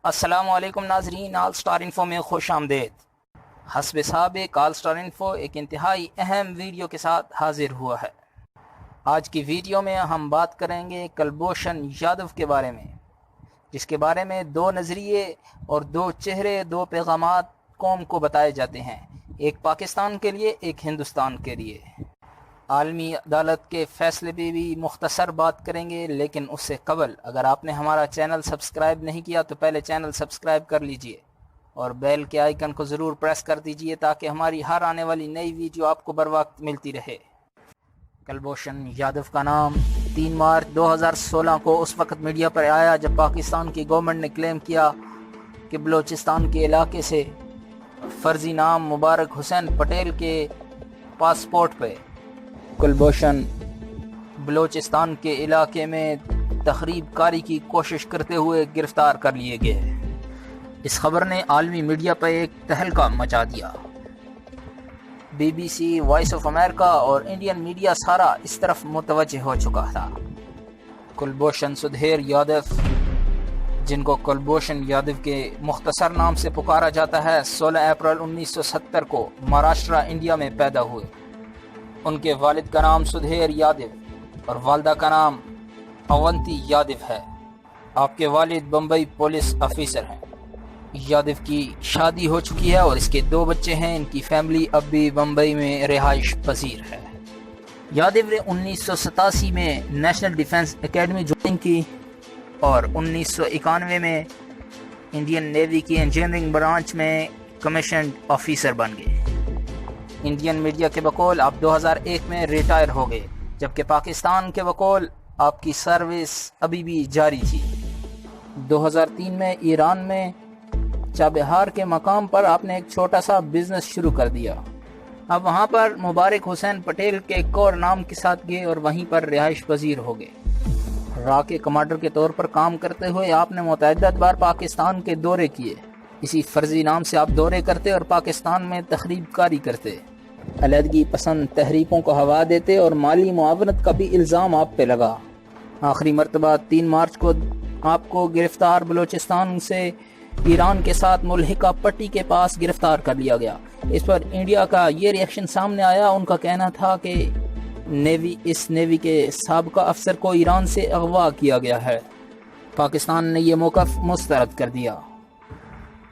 السلام علیکم ناظرین، آل سٹار انفو میں خوش آمدید۔ حسب سابق آل سٹار انفو ایک انتہائی اہم ویڈیو کے ساتھ حاضر ہوا ہے۔ آج کی ویڈیو میں ہم بات کریں گے کلبھوشن یادو کے بارے میں، جس کے بارے میں دو نظریے اور دو چہرے، دو پیغامات قوم کو بتائے جاتے ہیں، ایک پاکستان کے لیے، ایک ہندوستان کے لیے۔ عالمی عدالت کے فیصلے پہ بھی مختصر بات کریں گے، لیکن اس سے قبل اگر آپ نے ہمارا چینل سبسکرائب نہیں کیا تو پہلے چینل سبسکرائب کر لیجئے اور بیل کے آئیکن کو ضرور پریس کر دیجئے تاکہ ہماری ہر آنے والی نئی ویڈیو آپ کو بر وقت ملتی رہے۔ کلبھوشن یادو کا نام 3 مارچ 2016 کو اس وقت میڈیا پر آیا جب پاکستان کی گورنمنٹ نے کلیم کیا کہ بلوچستان کے علاقے سے فرضی نام مبارک حسین پٹیل کے پاسپورٹ پہ کلبھوشن بلوچستان کے علاقے میں تخریب کاری کی کوشش کرتے ہوئے گرفتار کر لیے گئے۔ اس خبر نے عالمی میڈیا پر ایک تہلکہ مچا دیا۔ B B C, voice of America اور انڈین میڈیا سارا اس طرف متوجہ ہو چکا تھا۔ کلبھوشن سدھیر یادو، جن کو کلبھوشن یادو کے مختصر نام سے پکارا جاتا ہے، 16 اپریل 1970 کو مہاراشٹرا، انڈیا میں پیدا ہوئے۔ ان کے والد کا نام سدھیر یادو اور والدہ کا نام اونتی یادو ہے۔ آپ کے والد بمبئی پولیس آفیسر ہیں۔ یادو کی شادی ہو چکی ہے اور اس کے 2 بچے ہیں۔ ان کی فیملی اب بھی بمبئی میں رہائش پذیر ہے۔ یادو نے 1987 میں نیشنل ڈیفنس اکیڈمی جوائن کی اور 1991 میں انڈین نیوی کی انجینئرنگ برانچ میں کمیشنڈ آفیسر بن گئے۔ انڈین میڈیا کے بقول آپ 2001 میں ریٹائر ہو گئے، جبکہ پاکستان کے بقول آپ کی سروس ابھی بھی جاری تھی۔ 2003 میں ایران میں چابہار کے مقام پر آپ نے ایک چھوٹا سا بزنس شروع کر دیا۔ اب وہاں پر مبارک حسین پٹیل کے ایک اور نام کے ساتھ گئے اور وہیں پر رہائش پذیر ہو گئے۔ را کے کمانڈر کے طور پر کام کرتے ہوئے آپ نے متعدد بار پاکستان کے دورے کیے۔ اسی فرضی نام سے آپ دورے کرتے اور پاکستان میں تخریب کاری کرتے، علیحدگی پسند تحریکوں کو ہوا دیتے اور مالی معاونت کا بھی الزام آپ پہ لگا۔ آخری مرتبہ 3 مارچ کو آپ کو گرفتار بلوچستان سے ایران کے ساتھ ملحقہ پٹی کے پاس گرفتار کر لیا گیا۔ اس پر انڈیا کا یہ ری ایکشن سامنے آیا۔ ان کا کہنا تھا کہ اس نیوی کے سابقہ افسر کو ایران سے اغوا کیا گیا ہے۔ پاکستان نے یہ موقف مسترد کر دیا۔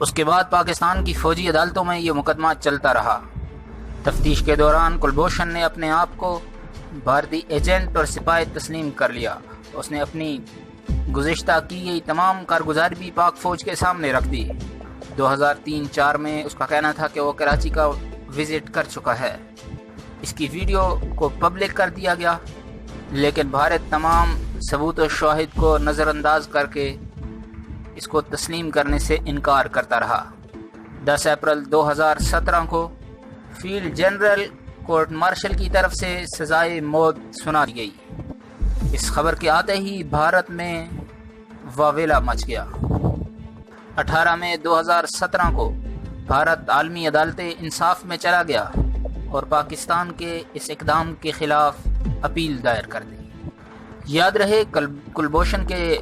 اس کے بعد پاکستان کی فوجی عدالتوں میں یہ مقدمہ چلتا رہا۔ تفتیش کے دوران کلبھوشن نے اپنے آپ کو بھارتی ایجنٹ اور سپاہی تسلیم کر لیا۔ اس نے اپنی گزشتہ کی گئی تمام کارگزاری بھی پاک فوج کے سامنے رکھ دی۔ 2003-04 میں اس کا کہنا تھا کہ وہ کراچی کا وزٹ کر چکا ہے۔ اس کی ویڈیو کو پبلک کر دیا گیا، لیکن بھارت تمام ثبوت و شواہد کو نظر انداز کر کے اس کو تسلیم کرنے سے انکار کرتا رہا۔ 10 اپریل 2017 کو فیلڈ جنرل کورٹ مارشل کی طرف سے سزائے موت سنا دی گئی۔ اس خبر کے آتے ہی بھارت میں واویلا مچ گیا۔ 18 مئی 2017 کو بھارت عالمی عدالت انصاف میں چلا گیا اور پاکستان کے اس اقدام کے خلاف اپیل دائر کر دی۔ یاد رہے کلبھوشن کے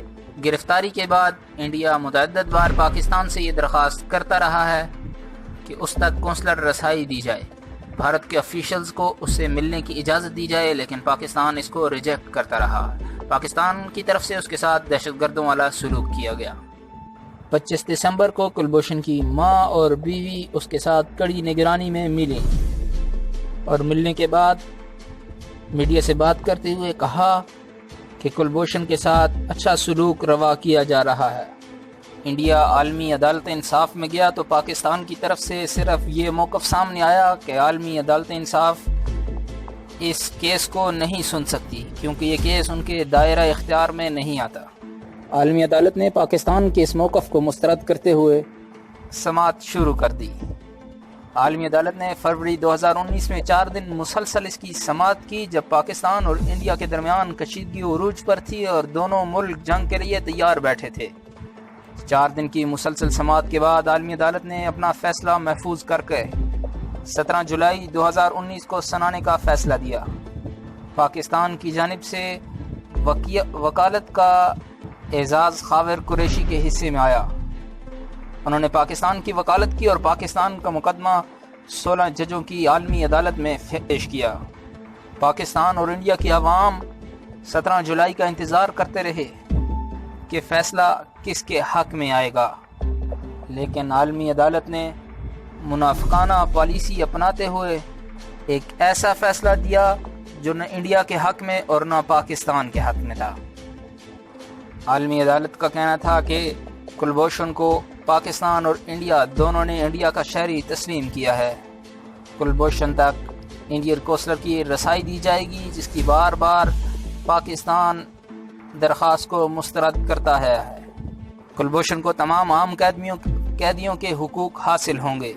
گرفتاری کے بعد انڈیا متعدد بار پاکستان سے یہ درخواست کرتا رہا ہے کہ اس تک قونصلر رسائی دی جائے، بھارت کے آفیشلز کو اس سے ملنے کی اجازت دی جائے، لیکن پاکستان اس کو ریجیکٹ کرتا رہا۔ پاکستان کی طرف سے اس کے ساتھ دہشت گردوں والا سلوک کیا گیا۔ 25 دسمبر کو کلبھوشن کی ماں اور بیوی اس کے ساتھ کڑی نگرانی میں ملی اور ملنے کے بعد میڈیا سے بات کرتے ہوئے کہا کہ کلبھوشن کے ساتھ اچھا سلوک روا کیا جا رہا ہے۔ انڈیا عالمی عدالت انصاف میں گیا تو پاکستان کی طرف سے صرف یہ موقف سامنے آیا کہ عالمی عدالت انصاف اس کیس کو نہیں سن سکتی کیونکہ یہ کیس ان کے دائرہ اختیار میں نہیں آتا۔ عالمی عدالت نے پاکستان کے اس موقف کو مسترد کرتے ہوئے سماعت شروع کر دی۔ عالمی عدالت نے فروری 2019 میں 4 دن مسلسل اس کی سماعت کی، جب پاکستان اور انڈیا کے درمیان کشیدگی عروج پر تھی اور دونوں ملک جنگ کے لیے تیار بیٹھے تھے۔ 4 دن کی مسلسل سماعت کے بعد عالمی عدالت نے اپنا فیصلہ محفوظ کر کے 17 جولائی 2019 کو سنانے کا فیصلہ دیا۔ پاکستان کی جانب سے وکالت کا اعزاز خاور قریشی کے حصے میں آیا۔ انہوں نے پاکستان کی وکالت کی اور پاکستان کا مقدمہ 16 ججوں کی عالمی عدالت میں پیش کیا۔ پاکستان اور انڈیا کی عوام 17 جولائی کا انتظار کرتے رہے کہ فیصلہ کس کے حق میں آئے گا، لیکن عالمی عدالت نے منافقانہ پالیسی اپناتے ہوئے ایک ایسا فیصلہ دیا جو نہ انڈیا کے حق میں اور نہ پاکستان کے حق میں تھا۔ عالمی عدالت کا کہنا تھا کہ کلبھوشن کو پاکستان اور انڈیا دونوں نے انڈیا کا شہری تسلیم کیا ہے۔ کلبھوشن تک انڈین کونسلر کی رسائی دی جائے گی، جس کی بار بار پاکستان درخواست کو مسترد کرتا ہے۔ کلبھوشن کو تمام عام قیدیوں کے حقوق حاصل ہوں گے۔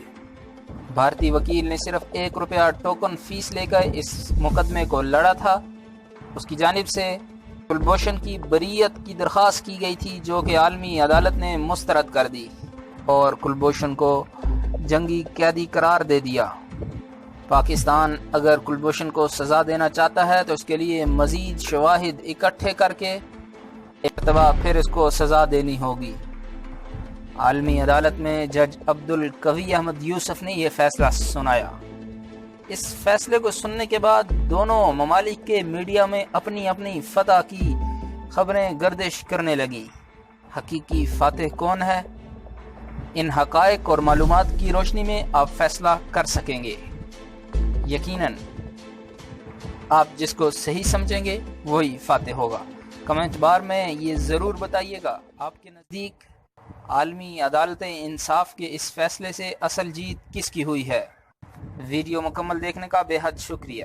بھارتی وکیل نے صرف ₹1 ٹوکن فیس لے کر اس مقدمے کو لڑا تھا۔ اس کی جانب سے کلبھوشن کی بریت کی درخواست کی گئی تھی، جو کہ عالمی عدالت نے مسترد کر دی اور کلبھوشن کو جنگی قیدی قرار دے دیا۔ پاکستان اگر کلبھوشن کو سزا دینا چاہتا ہے تو اس کے لیے مزید شواہد اکٹھے کر کے ایک دفعہ پھر اس کو سزا دینی ہوگی۔ عالمی عدالت میں جج عبدالقوی احمد یوسف نے یہ فیصلہ سنایا۔ اس فیصلے کو سننے کے بعد دونوں ممالک کے میڈیا میں اپنی اپنی فتح کی خبریں گردش کرنے لگیں۔ حقیقی فاتح کون ہے؟ ان حقائق اور معلومات کی روشنی میں آپ فیصلہ کر سکیں گے۔ یقیناً آپ جس کو صحیح سمجھیں گے وہی فاتح ہوگا۔ کمنٹ بار میں یہ ضرور بتائیے گا آپ کے نزدیک عالمی عدالت انصاف کے اس فیصلے سے اصل جیت کس کی ہوئی ہے۔ ویڈیو مکمل دیکھنے کا بے حد شکریہ۔